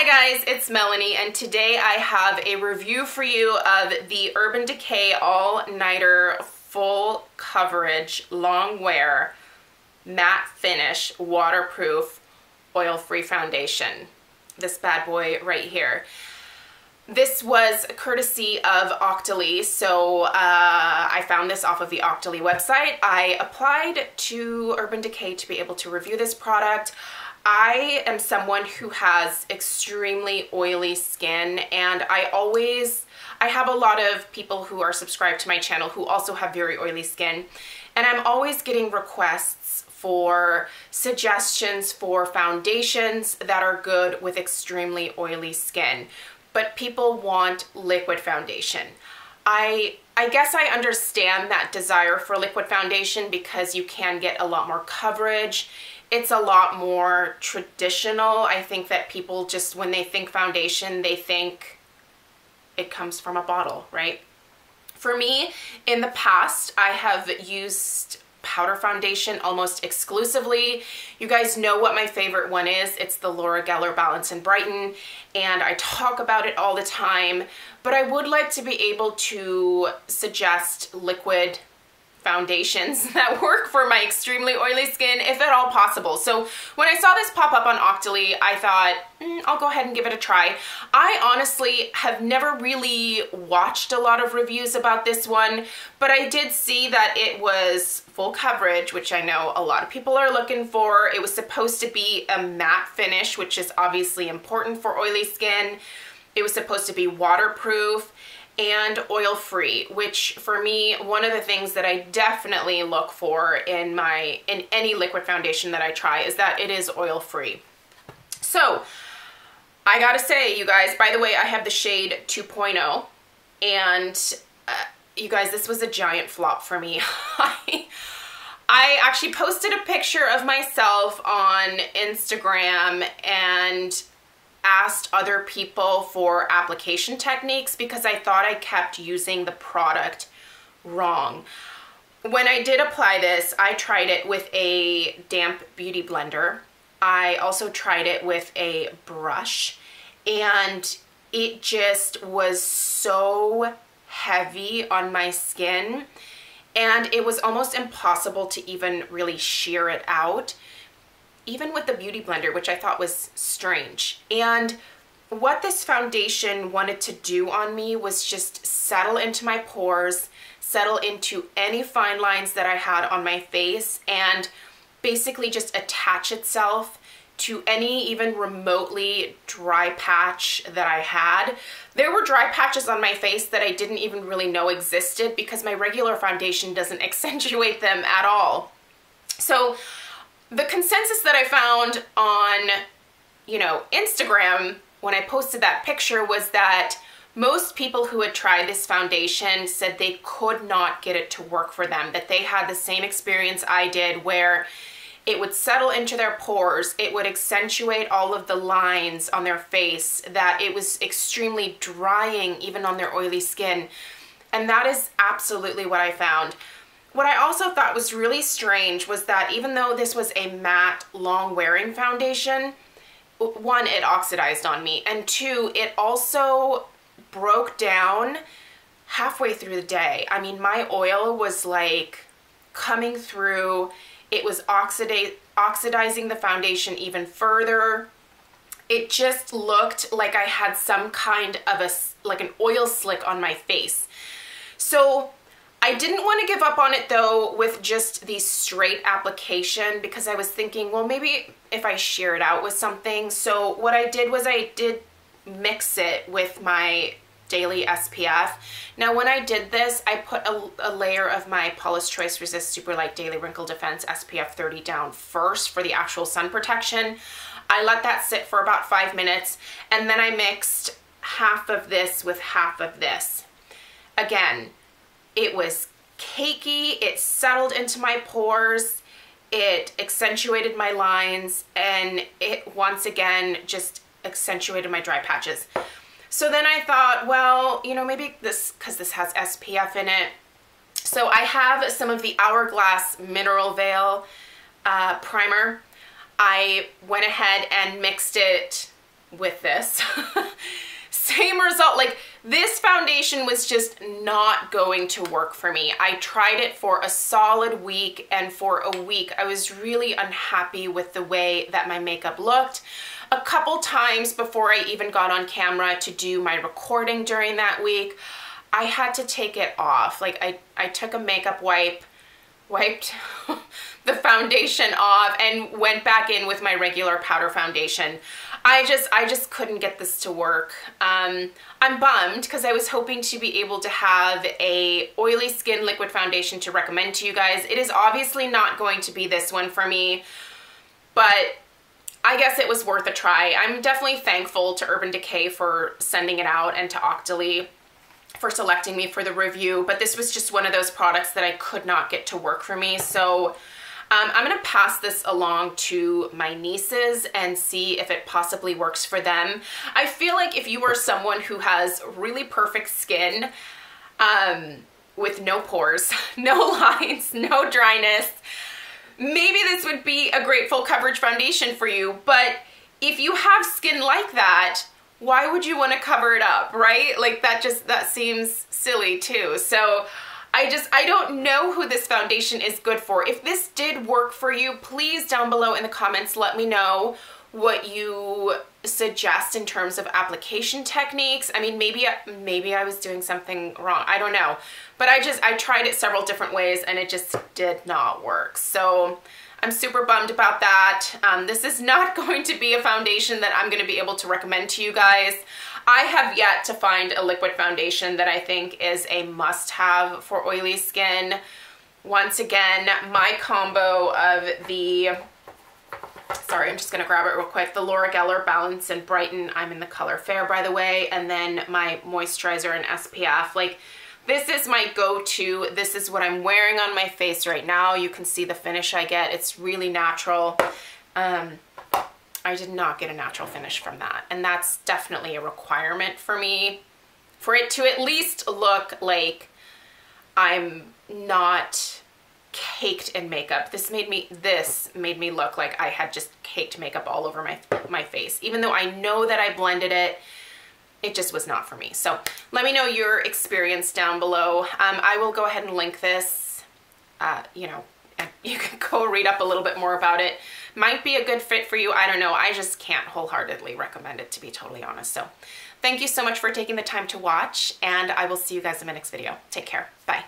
Hi guys, it's Melanie, and today I have a review for you of the Urban Decay All-Nighter Full Coverage Long Wear Matte Finish Waterproof Oil-Free Foundation. This bad boy right here. This was courtesy of Octoly, so I found this off of the Octoly website. I applied to Urban Decay to be able to review this product. I am someone who has extremely oily skin, and I have a lot of people who are subscribed to my channel who also have very oily skin, and I'm always getting requests for suggestions for foundations that are good with extremely oily skin, but people want liquid foundation. I guess I understand that desire for liquid foundation because you can get a lot more coverage. It's a lot more traditional. I think that people just, when they think foundation, they think it comes from a bottle, right? For me, in the past, I have used powder foundation almost exclusively. You guys know what my favorite one is. It's the Laura Geller Balance and Brighten, and I talk about it all the time, but I would like to be able to suggest liquid foundations that work for my extremely oily skin, if at all possible. So when I saw this pop up on Octoly, I thought, I'll go ahead and give it a try. I honestly have never really watched a lot of reviews about this one, but I did see that it was full coverage, which I know a lot of people are looking for. It was supposed to be a matte finish, which is obviously important for oily skin. It was supposed to be waterproof and oil-free, which for me, one of the things that I definitely look for in any liquid foundation that I try is that it is oil-free. So I gotta say, you guys, by the way, I have the shade 2.0, and you guys, this was a giant flop for me. I actually posted a picture of myself on Instagram and asked other people for application techniques because I thought I kept using the product wrong. When I did apply this, I tried it with a damp beauty blender. I also tried it with a brush, and it just was so heavy on my skin, and it was almost impossible to even really shear it out, even with the beauty blender, which I thought was strange. And what this foundation wanted to do on me was just settle into my pores, settle into any fine lines that I had on my face, and basically just attach itself to any even remotely dry patch that I had. There were dry patches on my face that I didn't even really know existed because my regular foundation doesn't accentuate them at all. So the consensus that I found on, Instagram when I posted that picture was that most people who had tried this foundation said they could not get it to work for them, that they had the same experience I did where it would settle into their pores, it would accentuate all of the lines on their face, that it was extremely drying even on their oily skin. And that is absolutely what I found. What I also thought was really strange was that even though this was a matte, long-wearing foundation, one, it oxidized on me, and two, it also broke down halfway through the day. I mean, my oil was like coming through. It was oxidizing the foundation even further. It just looked like I had some kind of an oil slick on my face. So I didn't want to give up on it though with just the straight application because I was thinking, well, maybe if I shear it out with something. So what I did was I did mix it with my daily SPF. Now when I did this, I put a layer of my Paula's Choice Resist Super Light Daily Wrinkle Defense SPF 30 down first for the actual sun protection. I let that sit for about 5 minutes, and then I mixed half of this with half of this. Again, it was cakey, it settled into my pores, it accentuated my lines, and it once again just accentuated my dry patches. So then I thought, well, maybe because this has SPF in it. So I have some of the Hourglass Mineral Veil primer. I went ahead and mixed it with this. Same result. Like, this foundation was just not going to work for me. I tried it for a solid week, and for a week I was really unhappy with the way that my makeup looked. A couple times before I even got on camera to do my recording during that week, I had to take it off. Like, I took a makeup wipe, wiped the foundation off, and went back in with my regular powder foundation. I just couldn't get this to work. I'm bummed because I was hoping to be able to have a oily skin liquid foundation to recommend to you guys. It is obviously not going to be this one for me, but I guess it was worth a try. I'm definitely thankful to Urban Decay for sending it out, and to Octoly for selecting me for the review, but this was just one of those products that I could not get to work for me. So I'm gonna pass this along to my nieces and see if it possibly works for them. I feel like if you are someone who has really perfect skin, with no pores, no lines, no dryness, maybe this would be a great full coverage foundation for you. But if you have skin like that, why would you want to cover it up, right? Like, that seems silly too. So I don't know who this foundation is good for. If this did work for you, please down below in the comments let me know what you suggest in terms of application techniques. I mean, maybe I was doing something wrong. I don't know. But I tried it several different ways and it just did not work. So I'm super bummed about that. This is not going to be a foundation that I'm going to be able to recommend to you guys. I have yet to find a liquid foundation that I think is a must-have for oily skin. Once again, my combo of the, sorry, I'm just going to grab it real quick, the Laura Geller Balance and Brighten. I'm in the color Fair, by the way, and then my moisturizer and SPF. Like, this is my go-to. This is what I'm wearing on my face right now. You can see the finish I get. It's really natural. I did not get a natural finish from that. And that's definitely a requirement for me, for it to at least look like I'm not caked in makeup. This made me look like I had just caked makeup all over my face. Even though I know that I blended it, it just was not for me. So let me know your experience down below. I will go ahead and link this, you know, you can go read up a little bit more about it. Might be a good fit for you. I don't know. I just can't wholeheartedly recommend it, to be totally honest. So thank you so much for taking the time to watch, and I will see you guys in my next video. Take care. Bye.